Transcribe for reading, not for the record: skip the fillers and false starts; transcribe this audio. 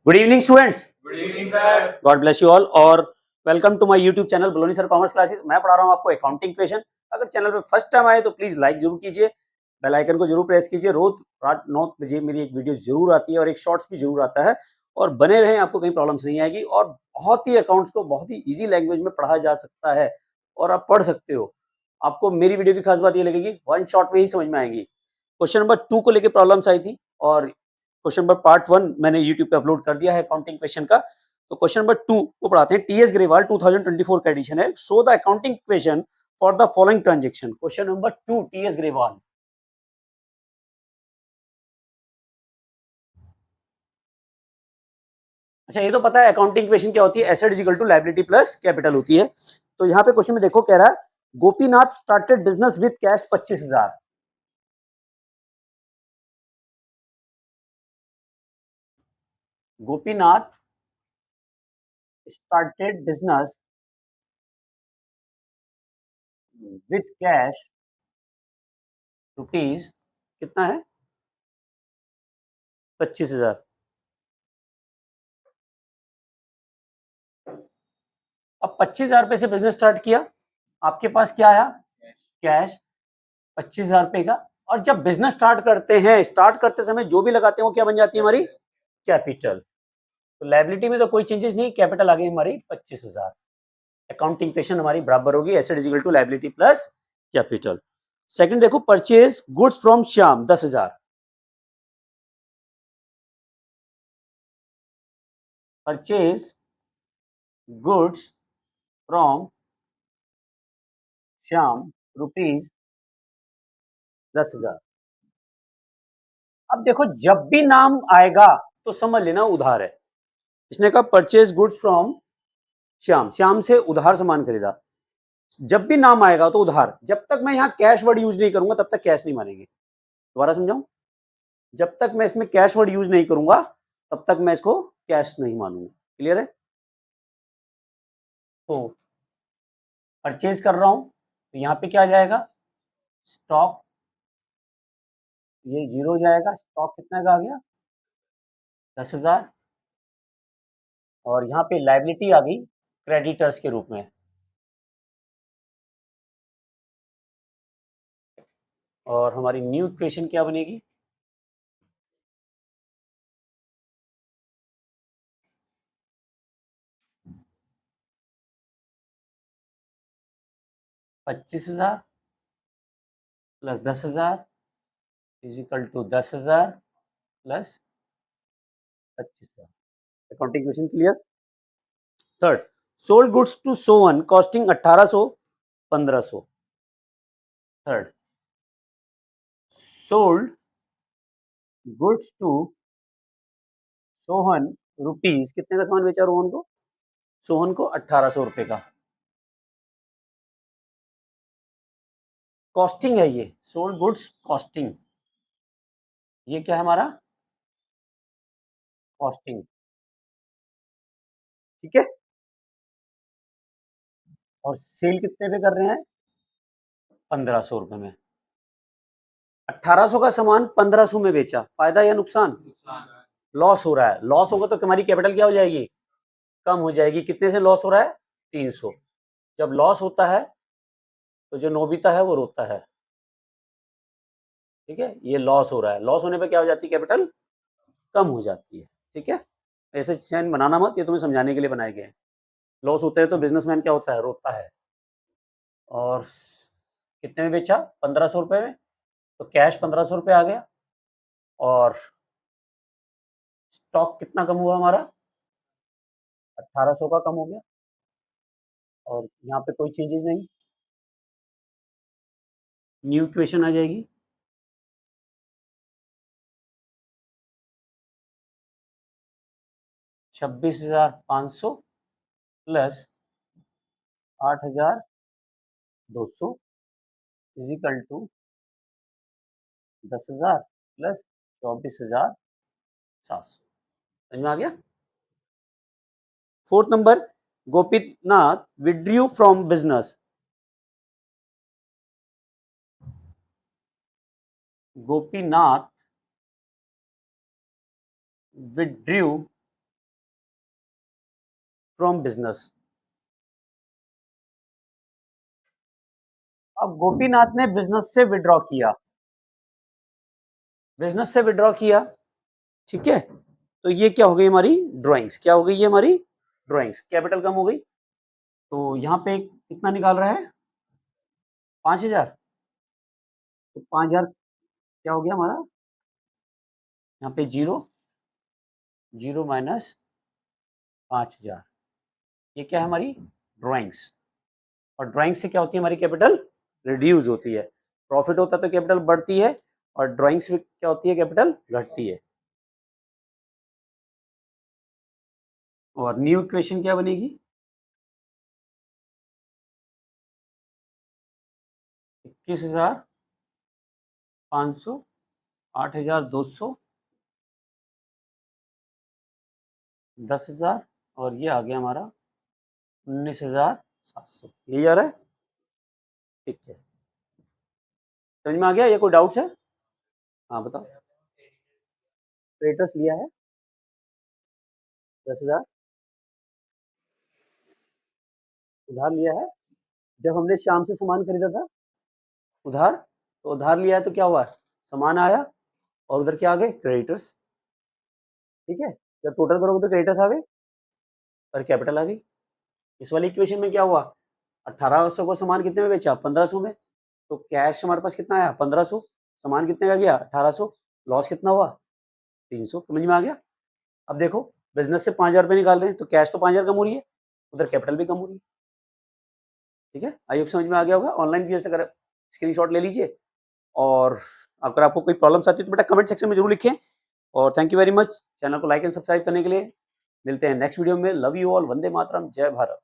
Good evening students. Good evening sir. God bless you all और welcome to my YouTube channel Baloni sir commerce classes. मैं पढ़ा रहा हूँ आपको अकाउंटिंग इक्वेशन। अगर चैनल पे फर्स्ट टाइम आए तो प्लीज लाइक जरूर कीजिए, बेल आइकन को जरूर प्रेस कीजिए। रोज रात 9 बजे मेरी एक वीडियो जरूर आती है और एक शॉर्ट्स भी जरूर आता है और बने रहें, आपको कहीं प्रॉब्लम्स नहीं आएगी और बहुत ही अकाउंट्स को बहुत ही ईजी लैंग्वेज में पढ़ा जा सकता है और आप पढ़ सकते हो। आपको मेरी वीडियो की खास बात ये लगेगी वन शॉट में ही समझ में आएंगी। क्वेश्चन नंबर 2 को लेकर प्रॉब्लम्स आई थी और क्वेश्चन नंबर पार्ट 1 मैंने यूट्यूब पे अपलोड कर दिया है अकाउंटिंग क्वेश्चन का। तो क्वेश्चन नंबर 2 को पढ़ाते हैं। टीएस ग्रेवाल 2024 का एडिशन है। So the accounting question for the following transaction. Question number 2 TS Grewal. अच्छा, ये तो पता है अकाउंटिंग क्वेश्चन क्या होती है, asset is equal to liability plus capital होती है। तो यहाँ पे क्वेश्चन में देखो कह रहा है Gopinath started business with cash 25,000। Gopinath started business with cash rupees कितना है 25,000। अब 25,000 रुपए से बिजनेस स्टार्ट किया, आपके पास क्या आया कैश 25,000 रुपए का। और जब बिजनेस स्टार्ट करते हैं, स्टार्ट करते समय जो भी लगाते हैं वो क्या बन जाती है हमारी कैपिटल। तो लायबिलिटी में तो कोई चेंजेस नहीं, कैपिटल आ गई हमारी 25,000। अकाउंटिंग क्वेश्चन हमारी बराबर होगी asset is equal to liability plus capital. Second देखो purchase goods from Shyam 10,000। Purchase goods from Shyam rupees 10,000। अब देखो जब भी नाम आएगा तो समझ लेना उधार है। इसने कहा purchase goods from Shyam, Shyam से उधार सामान खरीदा। जब भी नाम आएगा तो उधार। जब तक मैं यहां कैश वर्ड यूज नहीं करूंगा तब तक कैश नहीं मानेंगे। दोबारा समझाऊं, जब तक मैं इसमें कैश वर्ड यूज नहीं करूंगा तब तक मैं इसको कैश नहीं मानूंगा। क्लियर है? तो परचेज कर रहा हूं तो यहां पे क्या आ जाएगा स्टॉक, ये जीरो हो जाएगा। स्टॉक कितना का आ गया 10,000 और यहाँ पे लायबिलिटी आ गई क्रेडिटर्स के रूप में। और हमारी न्यू इक्वेशन क्या बनेगी 25,000 plus 10,000 is equal to 10,000 plus 25,000। Accounting question clear. Third, sold goods to Sovan costing 1800 1500। Third, sold goods to Sohan rupees कितने का सामान बेचा रोहन को, सोहन को 1800 रुपए का। कॉस्टिंग है ये, सोल्ड गुड्स कॉस्टिंग, ये क्या है हमारा कॉस्टिंग। ठीक है, और सेल कितने पे कर रहे हैं 1500 रुपए में। 1800 का सामान 1500 में बेचा, फायदा या नुकसान? लॉस हो रहा है। लॉस होगा तो हमारी कैपिटल क्या हो जाएगी कम हो जाएगी। कितने से लॉस हो रहा है 300। जब लॉस होता है तो जो नोबिता है वो रोता है। ठीक है, ये लॉस हो रहा है, लॉस होने पे क्या हो जाती है कैपिटल कम हो जाती है। ठीक है, ऐसे चैन बनाना मत, ये तुम्हें समझाने के लिए बनाए गए हैं। लॉस होते हैं तो बिजनेसमैन क्या होता है रोता है। और कितने में बेचा 1500 रुपए में, तो कैश 1500 रुपए आ गया और स्टॉक कितना कम हुआ हमारा 1800 का कम हो गया और यहाँ पे कोई चेंजेस नहीं। न्यू इक्वेशन आ जाएगी 26,500 plus 8,200 is equal to 10,000 plus 24,700। समझ में आ गया। Fourth number, Gopinath withdrew from business, Gopinath withdrew from business. अब गोपीनाथ ने बिजनेस से विड्रॉ किया, बिजनेस से विड्रॉ किया, ठीक है, तो ये क्या हो गई हमारी ड्राइंग्स, क्या हो गई ये हमारी ड्राइंग्स, कैपिटल कम हो गई। तो यहाँ पे कितना निकाल रहा है 5000, तो 5000 क्या हो गया हमारा, यहाँ पे जीरो, जीरो माइनस 5000, ये क्या है हमारी ड्राइंग्स। और ड्राइंग्स से क्या होती है हमारी कैपिटल रिड्यूस होती है, प्रॉफिट होता है तो कैपिटल बढ़ती है, और ड्राइंग्स में क्या होती है कैपिटल घटती है। और न्यू इक्वेशन क्या बनेगी, 21,500, 8,200, 10,000, और ये आ गया हमारा 19,700, यही आ रहा है, ठीक है, समझ में आ गया, ये कोई डाउट्स है? हाँ बताओ। क्रेडिटर्स लिया है 10,000, उधार लिया है, जब हमने शाम से सामान खरीदा था उधार, तो उधार लिया है तो क्या हुआ, सामान आया, और उधर क्या आ गए क्रेडिटर्स, ठीक है, जब टोटल करोगे तो क्रेडिटर्स आ गए और कैपिटल आ गई। इस वाली इक्वेशन में क्या हुआ, 1800 को सामान कितने में बेचा 1500 में, तो कैश हमारे पास कितना आया 1500, सामान कितने का गया 1800, लॉस कितना हुआ 300, समझ में आ गया। अब देखो बिजनेस से 5000 रुपये निकाल रहे हैं तो कैश तो 5000 कम हो रही है, उधर कैपिटल भी कम हो रही है, ठीक है, आई होप समझ में आ गया होगा। ऑनलाइन जैसे अगर स्क्रीनशॉट ले लीजिए, और अगर आपको कोई प्रॉब्लम्स आती है तो बेटा कमेंट सेक्शन में जरूर लिखें। और thank you very much, channel को लाइक एंड सब्सक्राइब करने के लिए। मिलते हैं नेक्स्ट वीडियो में, love you all, Vande Mataram, जय भारत।